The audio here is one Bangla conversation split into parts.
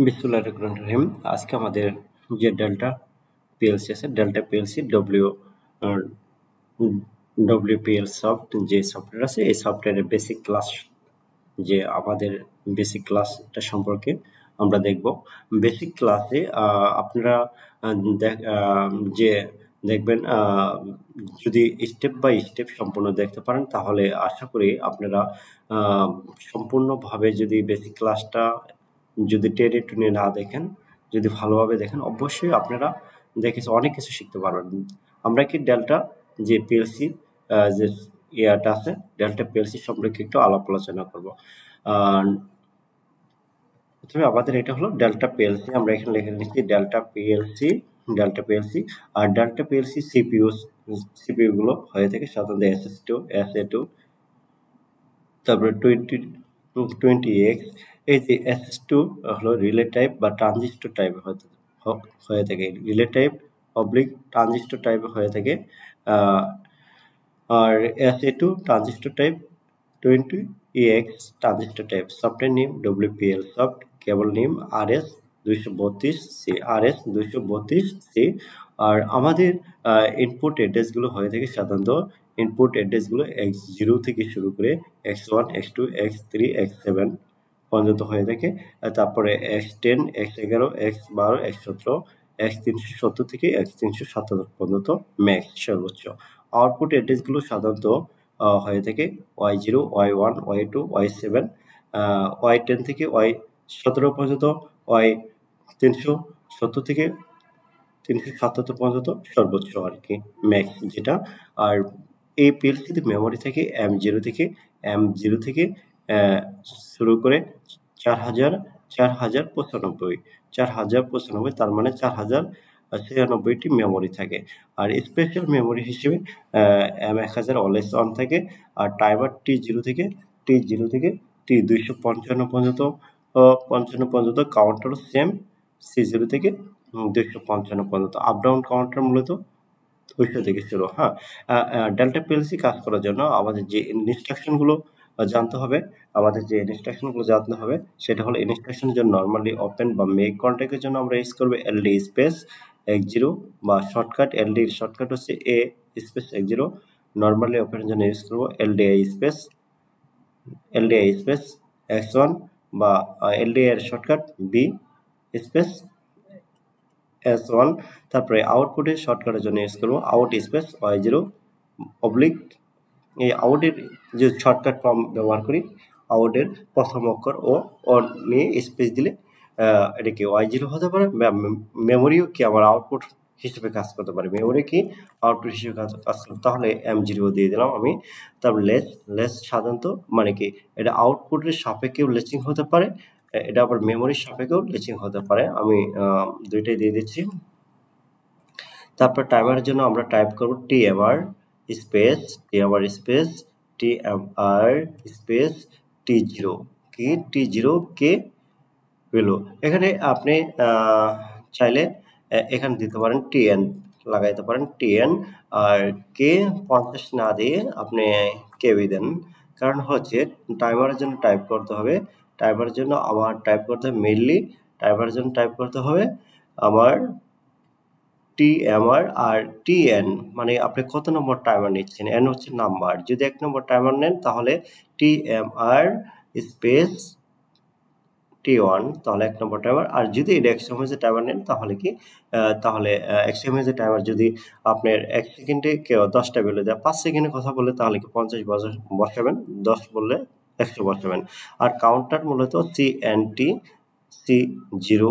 বিসমিল্লাহির রহমানির রহিম। আজকে আমাদের যে ডেল্টা পিএলসি আছে, ডেল্টা পিএলসি ডব্লিউপিএল সফট যে সফটওয়্যার আছে, এই সফটওয়্যারের বেসিক ক্লাস, যে আমাদের বেসিক ক্লাসটা সম্পর্কে আমরা দেখব। বেসিক ক্লাসে আপনারা যে দেখবেন, যদি স্টেপ বাই স্টেপ সম্পূর্ণ দেখতে পারেন তাহলে আশা করি আপনারা সম্পূর্ণভাবে, যদি বেসিক ক্লাসটা যদি টেনে টুনে না দেখেন, যদি ভালোভাবে দেখেন, অবশ্যই আপনারা দেখে অনেক কিছু শিখতে পারবেন। আমরা কি ডেল্টা যে পিএলসি যে ইয়াটা আছে, ডেল্টা পিএলসি সম্পর্কে একটু আলাপ আলোচনা করব। প্রথমে আমাদের এটা হলো ডেল্টা পিএলসি। আমরা এখানে লিখে নিচ্ছি ডেল্টা পিএলসি। আর ডেল্টা পিএলসি সিপিইউ গুলো হয়ে থাকে সাধারণত SS2, SA2, তারপরে 20X। এই যে SS2 হলো রিলে টাইপ বা ট্রানজিস্টর টাইপ হয়ে থাকে, রিলে টাইপ অবলিক ট্রানজিস্টর টাইপ হয়ে থাকে। আর SA2 transistor type, 20EX transistor type. Software name WPL soft, cable name RS232C, RS232C। আর আমাদের ইনপুট অ্যাড্রেসগুলো হয়ে থাকে সাধারণত, ইনপুট অ্যাড্রেসগুলো X0 থেকে শুরু করে X1, X2, X3, X7 পর্যন্ত হয়ে থাকে। তারপরে X10, X11, X12, X17, X370 থেকে X377 পর্যন্ত ম্যাক্স সর্বোচ্চ। আউটপুট অ্যাড্রেসগুলো সাধারণত হয়ে থাকে Y0, Y1, Y2, Y7, Y10 থেকে Y17 পর্যন্ত, Y370 থেকে 377 পর্যন্ত সর্বোচ্চ আর কি, ম্যাক্স যেটা। আর এই পিএলসিতে মেমোরি থাকে M0 থেকে শুরু করে 4095, তার মানে 4096টি মেমোরি থাকে। আর স্পেশাল মেমোরি হিসেবে M1000 অলওয়েজ অন থাকে। আর টাইমার T0 থেকে T255 পর্যন্ত কাউন্টারও সেম, C0 থেকে 255 পর্যন্ত। আপ ডাউন কাউন্টার মূলত 200 থেকে শুরু। হ্যাঁ, ডেল্টা পিএলসি কাজ করার জন্য আমাদের যে ইনস্ট্রাকশনগুলো জানতে হবে, সেটা হলো ইনস্ট্রাকশনের জন্য নর্মালি ওপেন বা মেক কন্ট্যাক্টের জন্য আমরা ইউজ করবো LD স্পেস X0, বা শর্টকাট LD এর শর্টকাট হচ্ছে A স্পেস X0। নর্মালি ওপেনের জন্য ইউজ করবো LDI স্পেস X1, বা LDI এর শর্টকাট B স্পেস S1। তারপরে আউটপুটের শর্টকাটের জন্য ইউজ করবো আউট স্পেস Y0 অবলিক। এই আউটের যে শর্টকাট ফর্ম ব্যবহার করি, আউটের প্রথম অক্ষর ও নিয়ে স্পেস দিলে এটাকে Y0 হতে পারে। মেমোরিও কি আমার আউটপুট হিসেবে কাজ করতে পারে, মেমোরি কি আউটপুট হিসেবে কাজ করতে, তাহলে M0 দিয়ে দিলাম আমি। তারপর লেস সাধারণত মানে কি, এটা আউটপুটের সাপেক্ষেও লেচিং হতে পারে, এটা আবার মেমোরির সাপেক্ষেও লেচিং হতে পারে। আমি দুইটাই দিয়ে দিচ্ছি। তারপর টাইমারের জন্য আমরা টাইপ করব TMR স্পেস T0 কি T0 কে ভ্যালু। এখানে আপনি চাইলে এখানে দিতে পারেন TN, লাগাইতে পারেন TN। আর কে 50 না দিয়ে আপনি কেবি দেন, কারণ হচ্ছে টাইমারের জন্য টাইপ করতে হবে, টাইমারের জন্য আমার টাইপ করতে হবে মেইনলি, টাইমারের জন্য টাইপ করতে হবে আমার TMR আর TN, মানে আপনি কত নম্বর টাইমার নিচ্ছেন, N হচ্ছে নাম্বার। যদি 1 নম্বর টাইমার নেন তাহলে TMR স্পেস T1, তাহলে 1 নম্বর টাইমার। আর যদি এটা 100 mAh টাইমার নেন তাহলে কি, তাহলে 100 mAh টাইমার যদি আপনার 1 সেকেন্ডে কেউ 10টা ভ্যালু দেয়, 5 সেকেন্ডে কথা বলে তাহলে কি 50 বসাবেন, 10 বললে 100 বসাবেন। আর কাউন্টার মূলত CNT C0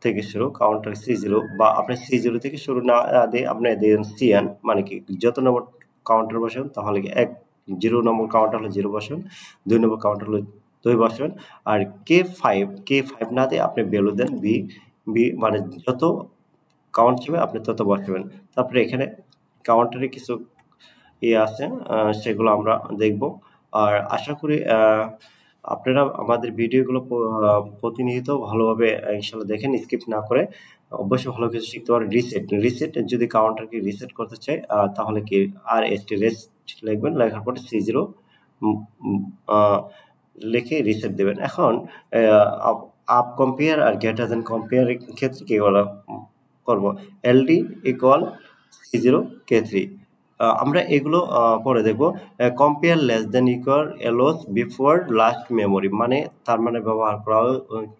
থেকে শুরু, কাউন্টার C0, বা আপনি C0 থেকে শুরু না দিয়ে আপনি দেন CN, মানে কি যত নম্বর কাউন্টার বসাবেন তাহলে কি 0 নম্বর কাউন্টার হলে 0 বসাবেন, 2 নম্বর কাউন্টার হলে 2 বসাবেন। আর K5 না দিয়ে আপনি ভ্যালু দেন বি, মানে যত কাউন্ট যাবে আপনি তত বসাবেন। তারপরে এখানে কাউন্টারে কিছু আছে, সেগুলো আমরা দেখব। আর আশা করি আপনারা আমাদের ভিডিওগুলো প্রতিনিয়ত ভালোভাবে ইনশাআল্লাহ দেখেন, স্কিপ না করে। অবশ্যই ভালো কিছু শিখতে পারেন। রিসেট যদি কাউন্টারকে রিসেট করতে চাই তাহলে কি RST রেস্ট লিখবেন, লেখার পরে C0 লিখে রিসেট দেবেন। এখন আপ কম্পেয়ার আর গ্রেটার দেন কম্পেয়ার ক্ষেত্রে কি করব এলডি ইকুয়াল C0 K3 আমরা এগুলো পরে দেখব compare less than equal else before last memory মানে তার মানে ব্যবহার করা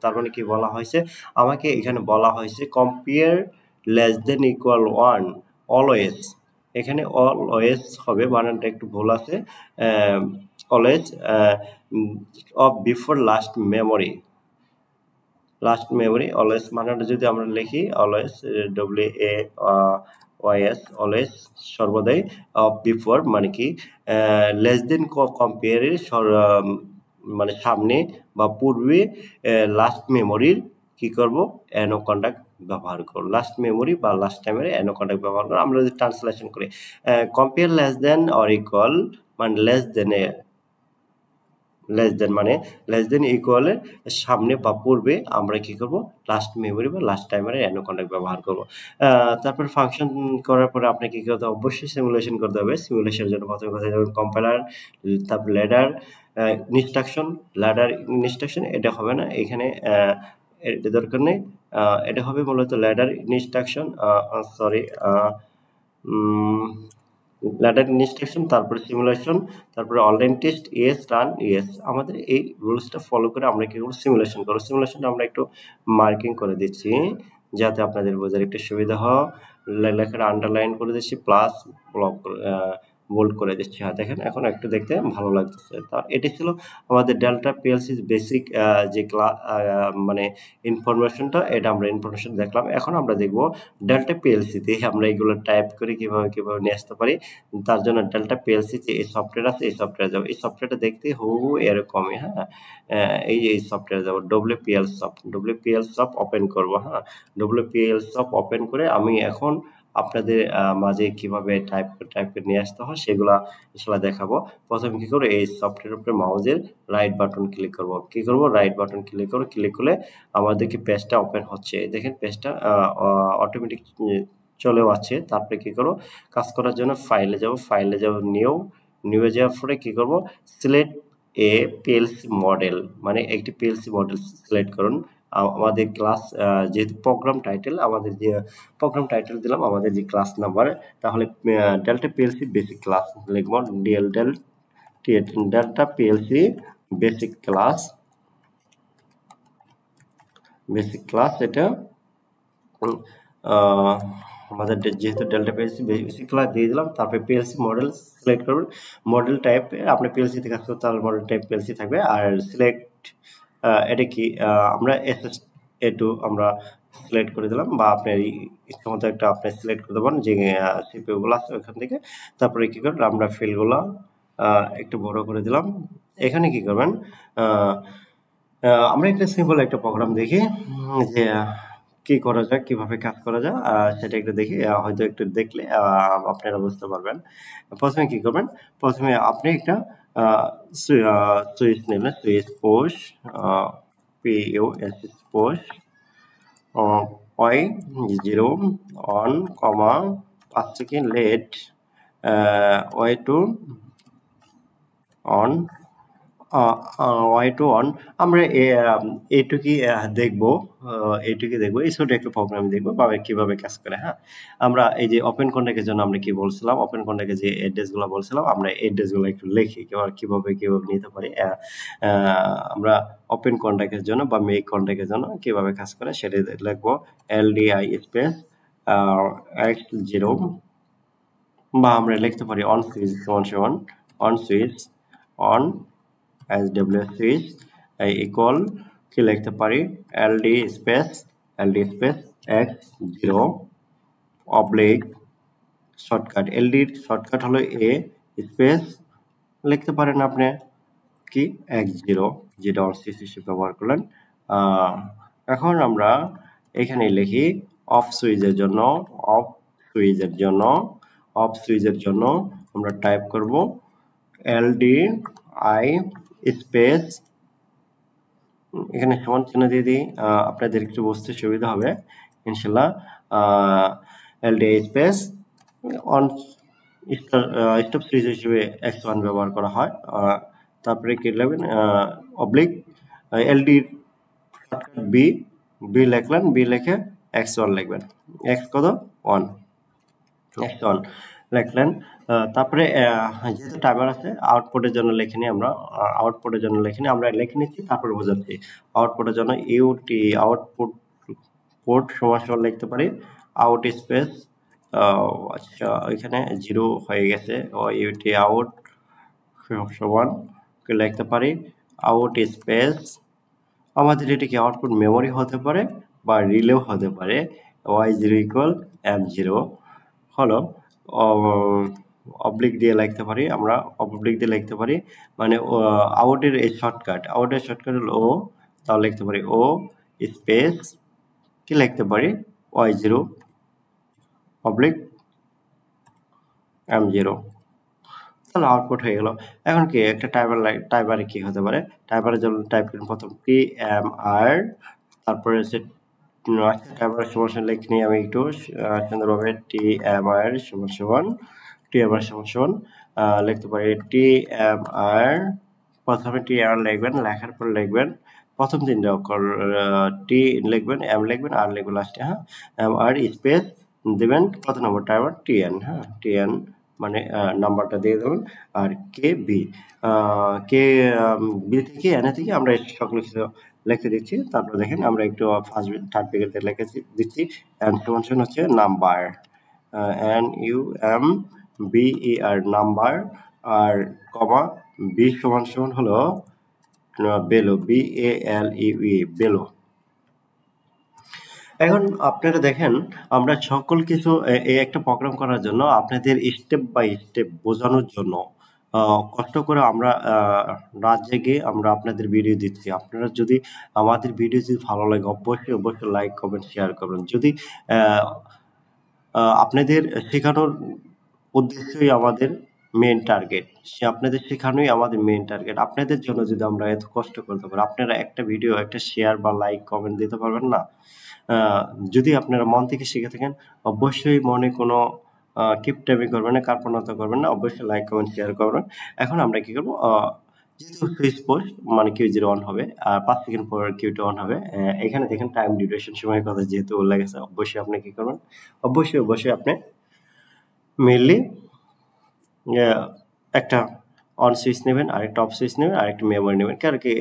তার মানে কি বলা হয়েছে আমাকে এখানে বলা হয়েছে compare less than equal 1 always এখানে অলওয়েজ হবে বানানটা একটু ভুল আছে always of before last memory always মানেটা যদি আমরা লিখি অলওয়েজ WAYS অলওয়েজ সর্বদাই অফ বিফোর মানে কি লেস দেন কম্পেয়ারের মানে সামনে বা পূর্বে লাস্ট মেমোরির কি করব অ্যানো কন্ডাক্ট ব্যবহার করব লাস্ট মেমোরি বা লাস্ট টাইমের অ্যানো কন্ডাক্ট ব্যবহার করব আমরা যদি ট্রান্সলেশন করি compare less than or equal মানে লেস দেন মানে লেস দেন ইকুয়ালের সামনে বা পূর্বে আমরা কি করব লাস্ট মেমোরি বা লাস্ট টাইমারের অ্যানো কন্ডাক্ট ব্যবহার করব তারপর ফাংশন করার পরে আপনাকে কি করতে হবে অবশ্যই সিমুলেশন করতে হবে সিমুলেশনের জন্য প্রথমে কথা যাবে কম্পাইলার তারপর ল্যাডার ইনস্ট্রাকশন এটা হবে না এখানে এটা দরকার নেই এটা হবে মূলত ল্যাডার ইনস্ট্রাকশন ল্যাডার ইনস্ট্রাকশন তারপরে সিমুলেশন তারপরে অনলাইন টেস্ট রান আমাদের এই রুলসটা ফলো করে আমরা কি করব সিমুলেশন করব সিমুলেশনটা আমরা একটু মার্কিং করে দিচ্ছি যাতে আপনাদের বোঝার একটু সুবিধা হয় লেখাটা আন্ডারলাইন করে দিচ্ছি প্লাস ব্লক বোল্ড করে দিচ্ছি হ্যাঁ দেখেন এখন একটু দেখতে ভালো লাগতেছে তার এটি ছিল আমাদের ডেল্টা পিএলসি বেসিক যে মানে ইনফরমেশনটা এটা আমরা ইনফরমেশন দেখলাম এখন আমরা দেখব ডেল্টা পিএলসিতে আমরা এগুলো টাইপ করে কিভাবে নিয়ে আসতে পারি তার জন্য ডেল্টা পিএলসি যে এই সফটওয়্যার আছে এই সফটওয়্যার যাবো এই সফটওয়্যারটা দেখতে হুবহু এরকমই হ্যাঁ এই যে এই সফটওয়্যার যাবো WPL সফট ওপেন করব হ্যাঁ WPL সফট ওপেন করে আমি এখন আপনাদের মাঝে কিভাবে টাইপ করে নিয়ে আসতে হয় সেগুলা ইনশাআল্লাহ দেখাবো প্রথমে কি করব এই সফটওয়্যার উপরে মাউসের রাইট বাটন ক্লিক করব কি করব রাইট বাটন ক্লিক করলে আমাদেরকে পেজটা ওপেন হচ্ছে দেখেন পেজটা অটোমেটিক চলেও আছে তারপরে কি করব কাজ করার জন্য ফাইলে যাব নিউ যাওয়ার পরে কি করব সিলেক্ট এ পিএলসি মডেল মানে একটি পিএলসি মডেল সিলেক্ট করুন আমাদের ক্লাস যেহেতু প্রোগ্রাম টাইটেল আমাদের যে প্রোগ্রাম টাইটেল দিলাম আমাদের যে ক্লাস নাম্বার তাহলে ডেল্টা পিএলসি বেসিক ক্লাস লিখব ডেল্টা পিএলসি বেসিক ক্লাস এটা আমাদের যেহেতু ডেল্টা পিএলসি বেসিক ক্লাস দিয়ে দিলাম তারপরে পিএলসি মডেল সিলেক্ট করুন মডেল টাইপ আপনি পিএলসি থেকে আসতে তাহলে মডেল টাইপ পিএলসি থাকবে আর সিলেক্ট এটা কি আমরা SS2 আমরা সিলেক্ট করে দিলাম বা আপনার ইচ্ছা মতো একটা আপনি সিলেক্ট করে দেবেন যে সিপিইউ গুলো আছে ওখান থেকে তারপরে কি করব আমরা ফিল্ডগুলো একটু বড় করে দিলাম এখানে কি করবেন আমরা একটা সিম্পল একটা প্রোগ্রাম দেখি যে কি করা যায় কিভাবে কাজ করা যায় সেটা একটু দেখি হয়তো একটু দেখলে আপনারা বুঝতে পারবেন প্রথমে কি করবেন প্রথমে আপনি একটা সুইচ নেবেন switch post PUS post Y0 on comma 5 second late Y2 on Y2 on আমরা এইটুকি দেখবো এই ছোট একটা প্রোগ্রাম দেখবো বা কিভাবে কাজ করে হ্যাঁ আমরা এই যে ওপেন কন্ট্যাক্টের জন্য আমরা কি বলছিলাম ওপেন কন্ট্যাক্টে যে অ্যাড্রেসগুলো বলছিলাম আমরা অ্যাড্রেসগুলো একটু লিখি কিভাবে নিতে পারি আমরা ওপেন কন্ট্যাক্টের জন্য বা মেক কন্ট্যাক্টের জন্য কিভাবে কাজ করে সেটা লিখবো LDI স্পেস X0 বা আমরা লিখতে পারি on switch on switch on SWS switch equal কি লিখতে পারি LD space X0 oblique shortcut LD shortcut হলো A স্পেস লিখতে পারেন আপনি কি X0 যেটা অন সুইচ হিসেবে ব্যবহার করলেন এখন আমরা এখানে লিখি অফ সুইচের জন্য আমরা টাইপ করব LDI স্পেস এখানে সমান চিহ্ন দিয়ে দিই আপনাদের একটু বুঝতে সুবিধা হবে ইনশাআল্লাহ LDI space on stop switch হিসেবে X1 ব্যবহার করা হয় তারপরে কি লিখবেন oblique LD shortcut B, B লিখলেন, বি লিখে x1 লিখবেন, x কত 1, x1 লিখলেন। তারপরে যেহেতু টাইমার আছে আউটপুটের জন্য লিখে নিই আমরা, আউটপুটের জন্য লিখে নিই আমরা, লিখে নিচ্ছি তারপরে বোঝাচ্ছি। আউটপুটের জন্য ইউটি আউটপুট পোর্ট সমান লিখতে পারি আউট স্পেস, আচ্ছা এখানে 0 হয়ে গেছে, ইউটি আউট সমান লিখতে পারি আউট স্পেস, আমাদের এটা কি আউটপুট মেমোরি হতে পারে বা রিলেও হতে পারে, y0 ইকুয়াল m0 হলো অবলিক দিয়ে লিখতে পারি আমরা, অবলিক দিয়ে লিখতে পারি মানে আউটের এই শর্টকাট, আউটের শর্টকাট হলো ও, তাহলে লিখতে পারি ও স্পেস কি লিখতে পারি y0 অবলিক m0, তাহলে আউটপুট হয়ে গেল। এখন কি একটা টাইমারে কি হতে পারে, টাইমারের জন্য টাইপ করুন প্রথম TMR, তারপরে হচ্ছে টাইমার সমান লিখে নিই আমি একটু সুন্দরভাবে, TMR সমান লিখতে পারি TMR, প্রথমে TMR লিখবেন, লেখার পর লিখবেন প্রথম তিনটা অক্ষর, টি লিখবেন, এম লিখবেন, আর লিখবেন লাস্টে, হ্যাঁ MR স্পেস দেবেন কত নম্বর টাইমার TN, হ্যাঁ TN মানে নাম্বারটা দিয়ে দেবেন, আর কে বি থেকে এন থেকে আমরা সকল কিছু লিখে দিচ্ছি। তারপর দেখেন আমরা একটু ফার্স্ট থার্ড ব্র্যাকেটে লিখে দিচ্ছি এন সমান হচ্ছে নাম্বার, NUMBER নাম্বার, আর কমা বি সমান হলো বেলো, BALEE বেলো। এখন আপনারা দেখেন আমরা সকল কিছু এই একটা প্রোগ্রাম করার জন্য আপনাদের স্টেপ বাই স্টেপ বোঝানোর জন্য কষ্ট করে আমরা রাত জেগে আমরা আপনাদের ভিডিও দিচ্ছি। আপনারা যদি আমাদের ভিডিও যদি ভালো লাগে অবশ্যই লাইক কমেন্ট শেয়ার করবেন। যদি আপনাদের শেখানোর উদ্দেশ্যই আমাদের মেন টার্গেট, আপনাদের শেখানোই আমাদের মেন টার্গেট। আপনাদের জন্য যদি আমরা এত কষ্ট করতে পারি, আপনারা একটা ভিডিও একটা শেয়ার বা লাইক কমেন্ট দিতে পারবেন না? যদি আপনারা মন থেকে শিখে থাকেন অবশ্যই মনে কোনো কিপটামি করবেন না, কার্পণ্যতা করবেন না, অবশ্যই লাইক কমেন্ট শেয়ার করবেন। এখন আমরা কি করবো, যেহেতু সুইচ পোস্ট মানে Q0 অন হবে আর 5 সেকেন্ড পর Q2 অন হবে, এখানে দেখেন টাইম ডিউরেশন সময়ের কথা যেহেতু উল্লেখ আছে, অবশ্যই আপনি কি করবেন, অবশ্যই আপনি মেইনলি একটা অন সুইচ নেবেন, আরেকটা অফ সুইচ নেবেন, আরেকটা মেমোরি নেবেন। কারণ কি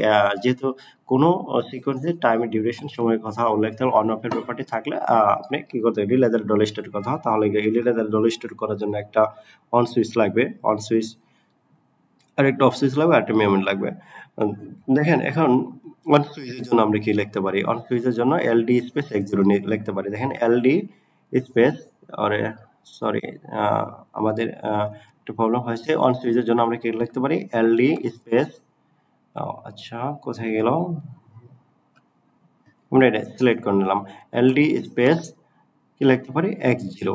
যেহেতু কোনো সিকোয়েন্সের টাইমের ডিউরেশন সময়ের কথা উল্লেখ থাকলে অন অফের ব্যাপারটি থাকলে আপনি কি করতে হবে, রিলে ডল স্টোর কথা, তাহলে রিলে ডল স্টোর করার জন্য একটা অন সুইচ লাগবে, অন সুইচ আরেকটা অফ সুইচ লাগবে, আরেকটা মেমোরি লাগবে। দেখেন এখন অন সুইচের জন্য আমরা কি লিখতে পারি, অন সুইচের জন্য LD স্পেস x0 লিখতে পারি। দেখেন LD স্পেস, আরে সরি আমাদের একটু প্রবলেম হয়েছে, অন সুইচের জন্য আমরা কি লিখতে পারি LD স্পেস, আচ্ছা কোথায় গেল, আমরা এটা সিলেক্ট করে নিলাম, LD স্পেস কি লিখতে পারি x0,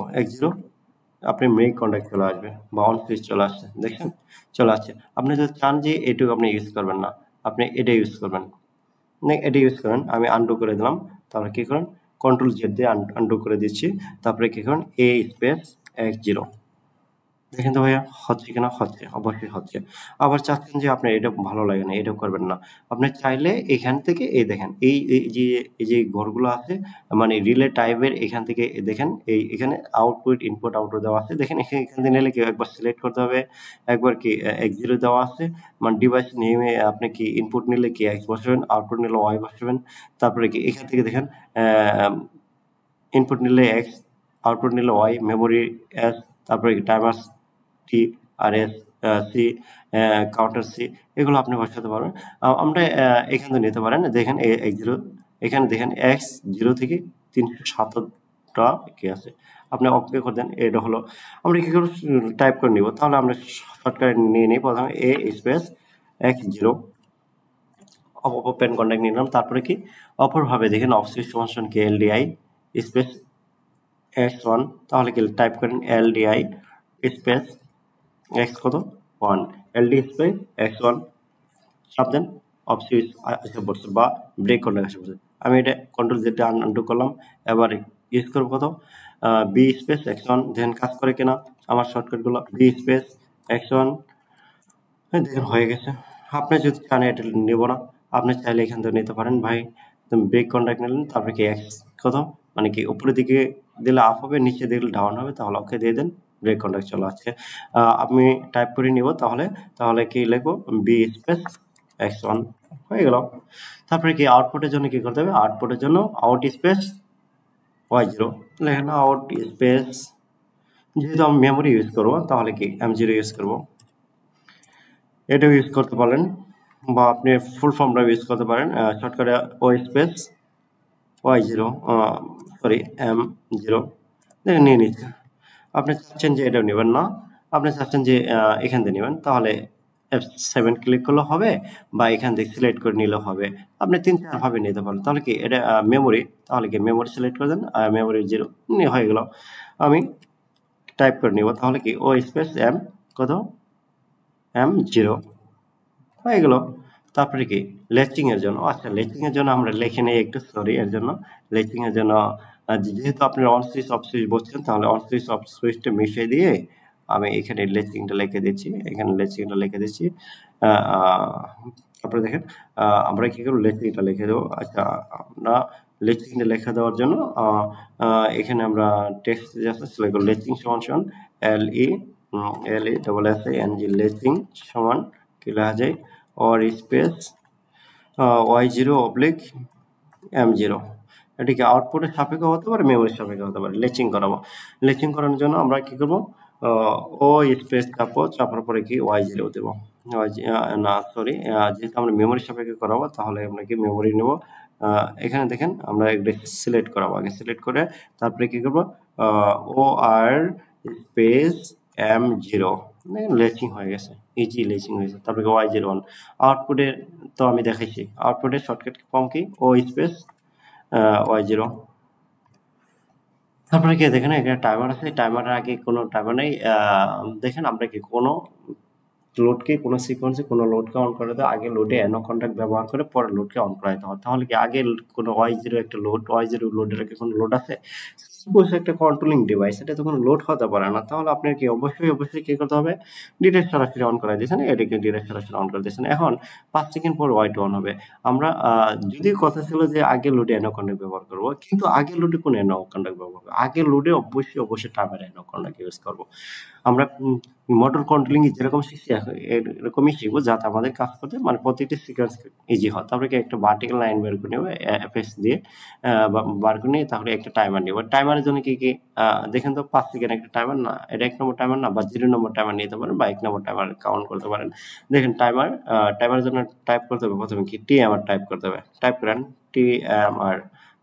আপনি মেক কন্ট্যাক্ট চলে আসবে বা অন সুইচ চলে আসছে, দেখছেন চলে আসছে। আপনি যদি চান যে এটুকু আপনি ইউজ করবেন না, আপনি এটা ইউজ করবেন, এটা ইউজ করেন, আমি আনডু করে দিলাম, তাহলে কি করেন কন্ট্রোল জেড দিয়ে আনডু করে দিচ্ছি, তারপরে কি করেন A স্পেস x0, দেখেন তো ভাইয়া হচ্ছে কিনা, হচ্ছে, অবশ্যই হচ্ছে। আবার চাচ্ছেন যে আপনার এটা ভালো লাগে না, এটা করবেন না, আপনি চাইলে এখান থেকে এই দেখেন এই যে ঘরগুলো আছে মানে রিলে টাইপের, এখান থেকে দেখেন এখানে আউটপুট ইনপুট আউটপুট দেওয়া আছে, দেখেন এখান থেকে নিলে কি একবার সিলেক্ট করতে হবে, একবার কি x0 দেওয়া আছে, মানে ডিভাইস নেমে আপনি কি ইনপুট নিলে কি x বসাবেন, আউটপুট নিলে y বসাবেন, তারপরে কি এখান থেকে দেখেন ইনপুট নিলে x, আউটপুট নিলে y, মেমোরি s, তারপরে টাইমার টি, আর এস সি, কাউন্টার সি, এগুলো আপনি বসাতে পারবেন। আমরা এখান থেকে নিতে পারেন, দেখেন x0, এখানে দেখেন x0 থেকে 307টা কি আছে, আপনি ওকে করে দেন, এটা হলো আমরা কি করে টাইপ করে নিব, তাহলে আমরা শর্টকাট নিয়ে নিই, প্রথমে A space x0 open contact নিলাম, তারপরে কি অপরভাবে দেখেন অফ সুইচ সমান কি LDI স্পেস x1, তাহলে কি টাইপ করেন LDI স্পেস x কত 1, LD স্পেস x1 চাপ দেন, অফ সুইচ এসে পড়ছে বা ব্রেক কন্ট্যাক্ট এসে পড়ছে, আমি এটা কন্ট্রোল জেড আনডু করলাম, এবার ইউজ করবো কত B স্পেস x1, দেখেন কাজ করে কিনা আমার শর্টকাটগুলো, B স্পেস x1, দেখেন হয়ে গেছে। আপনি যদি চান এটা নেব না, আপনি চাইলে এখান থেকে নিতে পারেন ভাই, ব্রেক কন্ট্যাক্ট নিলেন, তারপরে কি এক্স কত মানে কি উপরের দিকে দিলে আপ হবে, নিচে দিলে ডাউন হবে, তাহলে ওকে দিয়ে দেন, ব্রেক কন্ট্যাক্ট চলে আসছে। আমি টাইপ করে নিব, তাহলে কি লিখবো, বি স্পেস x1 হয়ে গেল। তারপরে কি আউটপুটের জন্য কি করতে হবে, আউটপুটের জন্য আউট স্পেস y0 লেখেন, আউট স্পেস, যেহেতু আমি মেমোরি ইউজ করবো তাহলে কি m0 ইউজ করবো, এটাও ইউজ করতে পারেন, বা আপনি ফুল ফর্মটা ইউজ করতে পারেন, শর্টকাটে ও স্পেস y0 সরি m0 দেখে নিয়ে নিচ্ছে। আপনি চাচ্ছেন যে এটাও নেবেন না, আপনি চাচ্ছেন যে এখান থেকে নেবেন, তাহলে F7 ক্লিক করলে হবে, বা এখান থেকে সিলেক্ট করে নিলেও হবে, আপনি 3-4 ভাবে নিতে পারেন। তাহলে কি এটা মেমোরি, তাহলে কি মেমোরি সিলেক্ট করে দেন, মেমোরি 0 হয়ে গেল। আমি টাইপ করে নিব, তাহলে কি ও স্পেস m কত m0 হয়ে গেল। তারপরে কি লেচিং এর জন্য, আচ্ছা লেচিং এর জন্য আমরা লিখে নেই একটু, সরি এর জন্য, লেচিং এর জন্য যেহেতু আপনি অন সুইচ অফ সুইচ বলছেন, তাহলে অন সুইচ অফ সুইচটা মিশিয়ে দিয়ে আমি এখানে লেচিংটা লিখে দিচ্ছি, এখানে লেচিংটা লিখে দিচ্ছি। তারপরে দেখেন আমরা কি করব, লেচিংটা লিখে দেবো। আচ্ছা আমরা লেচিংটা লেখা দেওয়ার জন্য এখানে আমরা টেক্সট আছে সিলেক্ট করব, লেচিং সমান সমান LE লেচিং সমান কি লেখা যায়, or space y0 oblique m0, এটিকে আউটপুটের সাপেক্ষে হতে পারে, মেমোরির সাপেক্ষে হতে পারে। লেচিং করাবো, লেচিং করানোর জন্য আমরা কি করব, ও স্পেস চাপার পরে কি y0 দেবো, না সরি, যেহেতু আমরা মেমোরির সাপেক্ষে করাবো তাহলে আমরা কি মেমোরি নেব, এখানে দেখেন আমরা একটা সিলেক্ট করাবো, আগে সিলেক্ট করে তারপরে কি করবো, ও আর স্পেস m0 লেচিং হয়ে গেছে, ইজি লেচিং হয়েছে। তারপরে y01 আউটপুটে তো আমি দেখাইছি, আউটপুটের শর্টকাট ফর্ম কি ও স্পেস y0। তারপরে কি দেখেন এখানে টাইমার আছে, টাইমারের আগে কোনো টাইমার নেই, দেখেন আমরা কি কোনো লোডকে কোনো সিকোয়েন্সে কোনো লোডকে অন করে দেয়, আগে লোডে অ্যানো কন্ট্যাক্ট ব্যবহার করে পরে লোডকে অন করাইতে হয়। তাহলে কি আগে কোনো y0 একটা লোড, y0 লোডের আগে কোনো লোড আছে, বসে একটা কন্ট্রোলিং ডিভাইস, এটা তো কোনো লোড হতে পারে না। তাহলে আপনার কি অবশ্যই কি করতে হবে, ডিরেক্ট সরাসরি অন করাই দিয়েছেন, এটাকে ডিরেক্ট সরাসরি অন করে দিয়েছেন। এখন 5 সেকেন্ড পর y2 অন হবে। আমরা যদি কথা ছিল যে আগে লোডে অ্যানো কন্ট্যাক্ট ব্যবহার করবো, কিন্তু আগে লোডে কোন অ্যানো কন্ট্যাক্ট ব্যবহার করবো, আগে লোডে অবশ্যই টাইমার অ্যানো কন্ট্যাক্ট ইউজ করবো। আমরা মোটর কন্ট্রোলিং যেরকম শিখছি এরকমই শিখবো, যাতে আমাদের কাজ করতে মানে প্রতিটি সিকোয়েন্স ইজি হয়। তারপরে কি একটা ভার্টিক্যাল লাইন বের করে নেবো এফএস দিয়ে, বার করে নিয়ে তাহলে একটা টাইমার নেবো। টাইমারের জন্য কি দেখেন তো 5 সেকেন্ড একটা টাইমার না, এটা 1 নম্বর টাইমার না, বা 0 নম্বর টাইমার নিতে পারেন, বা 1 নম্বর টাইমার কাউন্ট করতে পারেন। দেখেন টাইমারের জন্য টাইপ করতে হবে, প্রথমে কি TMR টাইপ করতে হবে, টাইপ করেন TMR,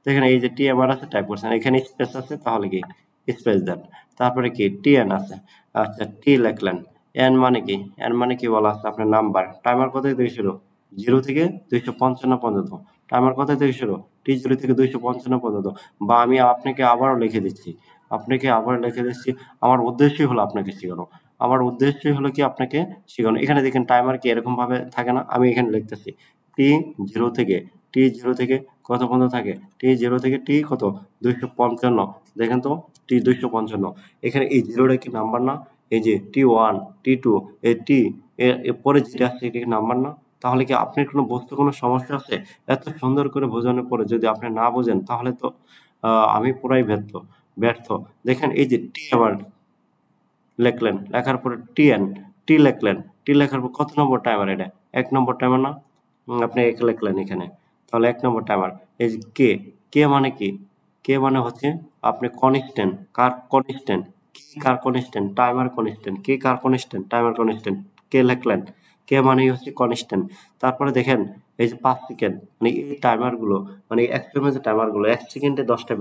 দেখেন এই যে TMR আছে, টাইপ করছেন, এখানে স্পেস আছে, তাহলে কি স্পেস দেন। তারপরে কি TN আছে, আচ্ছা টি লিখলেন, এন মানে কি বলা আছে আপনার নাম্বার, টাইমার কোথায় থেকে শুরু, 0 থেকে 255 পর্যন্ত, টাইমার কোথায় থেকে শুরু, T0 থেকে 255 পর্যন্ত, বা আমি আপনাকে আবারও লিখে দিচ্ছি, আমার উদ্দেশ্যই হলো আপনাকে শেখানো, কি আপনাকে শেখানো। এখানে দেখেন টাইমার কি এরকম ভাবে থাকে না, আমি এখানে লিখতেছি T0 থেকে কত পর্যন্ত থাকে, T0 থেকে T কত 255, দেখেন তো T255, এখানে এই জিরোটা কি নাম্বার না, এই যে T1 T2 এই এর পরে যেটা আছে এটা কি নাম্বার না। তাহলে কি আপনার কোনো বুঝতে কোনো সমস্যা আছে, এত সুন্দর করে বোঝানোর পরে যদি আপনি না বোঝেন, তাহলে তো আমি পুরাই ব্যর্থ। দেখেন এই যে টি আবার লিখলেন, লেখার পরে টি লিখলেন, টি লেখার পর কত নম্বর টাইমার, এটা 1 নম্বর টাইমার না, আপনি এক লিখলেন এখানে, তাহলে 1 নম্বর টাইমার। এই যে কে মানে কি, কে মানে হচ্ছে আপনি কনস্ট্যান্ট, কার কনস্ট্যান্ট, টাইমার কনস্ট্যান্ট, কে কার কনস্ট্যান্ট, টাইমার কনস্ট্যান্ট, কে লিখলেন, কে মানে হচ্ছে কনস্ট্যান্ট। তারপরে দেখেন এই যে 5 সেকেন্ড, মানে এই টাইমার গুলো, মানে এক্সপেরিমেন্টের টাইমার গুলো 1 সেকেন্ডে 10টা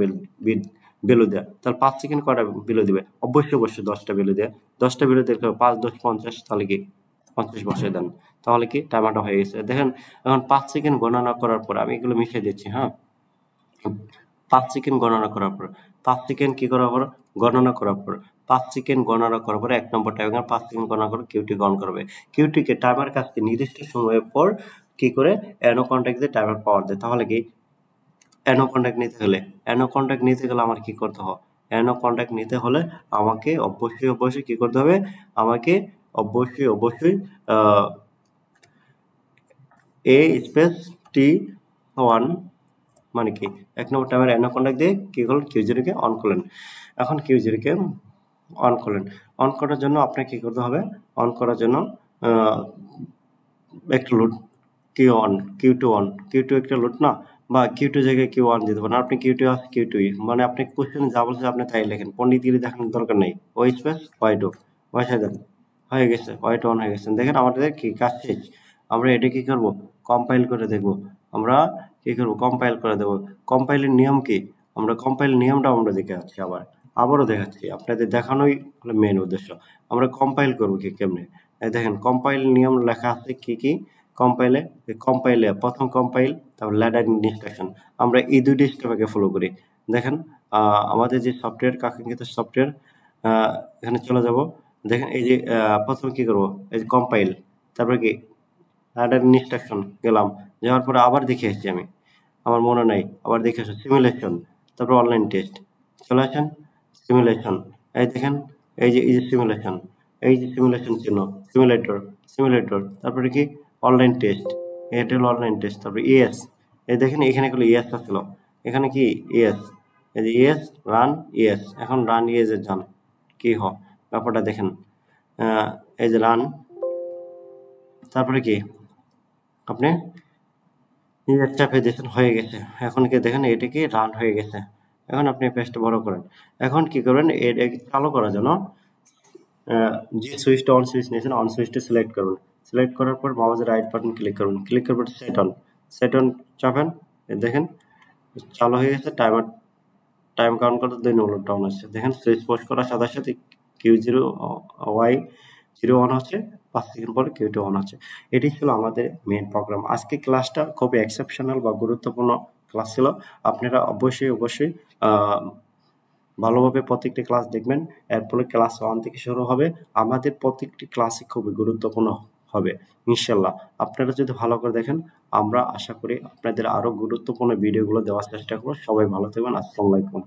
ভ্যালু দেয়, তাহলে 5 সেকেন্ড কয়টা ভ্যালু দিবে, অবশ্যই 10টা ভ্যালু দেয়, 10টা ভ্যালু দিলে 5 10 50, তাহলে কি 50 বসিয়ে দেন, তাহলে কি টাইমারটা হয়ে গেছে। দেখেন এখন 5 সেকেন্ড গণনা করার পর আমি এগুলো মিশিয়ে দিচ্ছি, হ্যাঁ 5 সেকেন্ড গণনা করার পর, 5 সেকেন্ড কি করার পর গণনা করার পর, 5 সেকেন্ড গণনা করার পর 1 নম্বর টাইমার 5 সেকেন্ড গণনা করে কিউটি অন করবে। কিউটিকে টাইমার কাছকে নির্দিষ্ট সময়ের পর কি করে অ্যানো কন্টাক্ট দিয়ে টাইমার পাওয়ার দেয়। তাহলে কি অ্যানো কন্টাক্ট নিতে গেলে আমার কি করতে হবে, অ্যানো কন্টাক্ট নিতে হলে আমাকে অবশ্যই কি করতে হবে, আমাকে অবশ্যই এ স্পেস T1 মানে কি 1 নম্বর টাইমার এনো কন্টাক্ট দিয়ে কি করলেন Q0 কে অন করলেন। এখন Q0 কে অন করলেন। অন করার জন্য আপনাকে কি করতে হবে? অন করার জন্য একটা load Q1 Q2 on Q2 একটা লোড না, বা Q2 জায়গায় Q1 দিতে পারেন। আপনি Q2 আছে Q2 মানে আপনি কোশ্চেন যা বলছে আপনি তাই লেখেন, পণ্ডিতগিরি দেখানোর দরকার নেই। ও স্পেস Y2 বসাই দেন, হয়ে গেছে, Y2 অন হয়ে গেছে। দেখেন আমাদের কি কাজ শেষ। আমরা এটা কি করব? কম্পাইল করে দেখব। আমরা কি করব? কম্পাইল করে দেব। কম্পাইলের নিয়ম কি? আমরা কম্পাইল নিয়মটা আমরা দেখে যাচ্ছি, আবারও দেখাচ্ছি। আপনাদের দেখানোই হলো মেন উদ্দেশ্য। আমরা কম্পাইল করব কি কেমনে? এই দেখেন কম্পাইল নিয়ম লেখা আছে কি কি? কম্পাইলে প্রথম কম্পাইল, তারপর ল্যাডার ইনস্ট্রাকশন। আমরা এই দুইটা স্টেপ আগে ফলো করি। দেখেন আমাদের যে সফটওয়্যার, কাঙ্ক্ষিত সফটওয়্যার, এখানে চলে যাব। দেখেন এই যে প্রথমে কি করব? এই যে কম্পাইল, তারপরে কি ল্যাডার ইনস্ট্রাকশন গেলাম, যাওয়ার পরে আবার দেখে আসছি আমি, আমার মনে নাই, আবার দেখে আসো সিমুলেশন, তারপর অনলাইন টেস্ট। চলে আসেন সিমুলেশন, এই দেখেন এই যে সিমুলেশন, এই যে সিমুলেশন চিহ্ন, সিমুলেটর, তারপরে কি অনলাইন টেস্ট, এটা হলো অনলাইন টেস্ট। তারপরে ইএস, এই দেখেন এখানে গুলো ইএস আসছিল, এখানে কি ইএস, এই যে ইএস রান ইএস, এখন রান ইএস এর যান কি ব্যাপারটা দেখেন। এই যে রান, তারপরে কি আপনি ইএস চাপে দিয়েছেন, হয়ে গেছে। এখন কি দেখেন এটা কি রান হয়ে গেছে। এখন আপনি পেজটা বড় করেন। এখন কি করবেন? এটা চালু করার জন্য যে সুইচটা অন সুইচ নিয়েছেন, অন সুইচটা সিলেক্ট করুন। সিলেক্ট করার পর মাউসের রাইট বাটন ক্লিক করুন। ক্লিক করার পর সেট অন চাপেন। দেখেন চালু হয়ে গেছে। টাইম কাউন্ট করতে 2 নম্বর ডাউন আসছে। দেখেন সুইচ পোস্ট করার সাথে সাথে Q0 Y0 অন হচ্ছে, 5 সেকেন্ড পরে Q2 অন হচ্ছে। এটি ছিল আমাদের মেইন প্রোগ্রাম। আজকে ক্লাসটা খুবই এক্সেপশনাল বা গুরুত্বপূর্ণ ক্লাস ছিল। আপনারা অবশ্যই ভালোভাবে প্রত্যেকটি ক্লাস দেখবেন। এরপরে ক্লাস 1 থেকে শুরু হবে। আমাদের প্রত্যেকটি ক্লাসই খুবই গুরুত্বপূর্ণ হবে ইনশাল্লাহ। আপনারা যদি ভালো করে দেখেন, আমরা আশা করি আপনাদের আরো গুরুত্বপূর্ণ ভিডিওগুলো দেওয়ার চেষ্টা করব। সবাই ভালো থাকবেন। আসসালামু আলাইকুম।